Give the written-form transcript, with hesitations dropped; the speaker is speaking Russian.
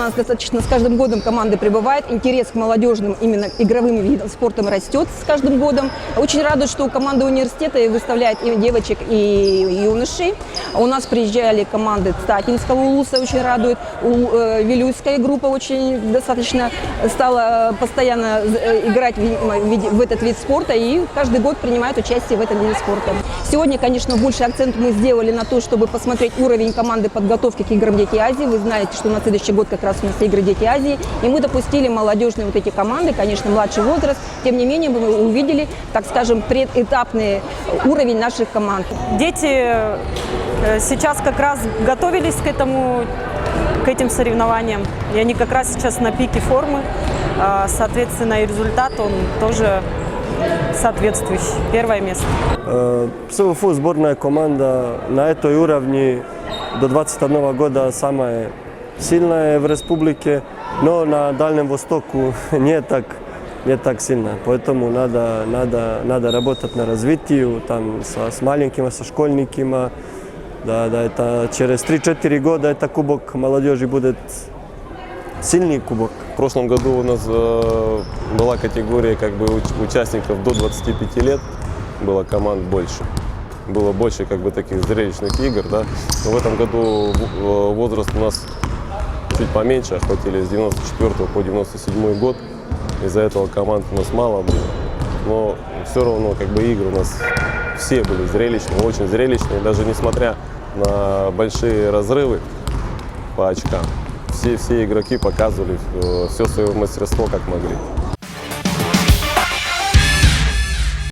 нас достаточно, с каждым годом команда прибывает, интерес к молодежным именно игровым видам спорта растет с каждым годом. Очень радует, что команда университета выставляет и девочек, и юношей. У нас приезжали команды Статинского улуса, очень радует. Вилюйская группа очень достаточно стала постоянно играть в этот вид спорта и каждый год принимает участие в этом виде спорта. Сегодня, конечно, больше акцент мы сделали на то, чтобы посмотреть уровень команды подготовки к играм Дети Азии. Вы знаете, что на следующий год как раз у нас игры Дети Азии. И мы допустили молодежные вот эти команды, конечно, младший возраст. Тем не менее, мы увидели, так скажем, предэтапный уровень наших команд. Дети сейчас как раз готовились к этим соревнованиям. И они как раз сейчас на пике формы. Соответственно, и результат он тоже соответствующий. Первое место. СВФУ сборная команда на этой уровне до 2021 года самая сильная в республике, но на Дальнем Востоке не так сильно. Поэтому надо работать на развитии там, с маленькими, со школьниками. Да, это через 3-4 года это кубок молодежи будет сильный кубок. В прошлом году у нас была категория участников до 25 лет, было команд больше. Было больше таких зрелищных игр. Да? Но в этом году возраст у нас чуть поменьше, охватили с 94 по 97 год. Из-за этого команд у нас мало было. Но все равно игры у нас все были зрелищные, очень зрелищные. Даже несмотря на большие разрывы по очкам, все игроки показывали все свое мастерство как могли.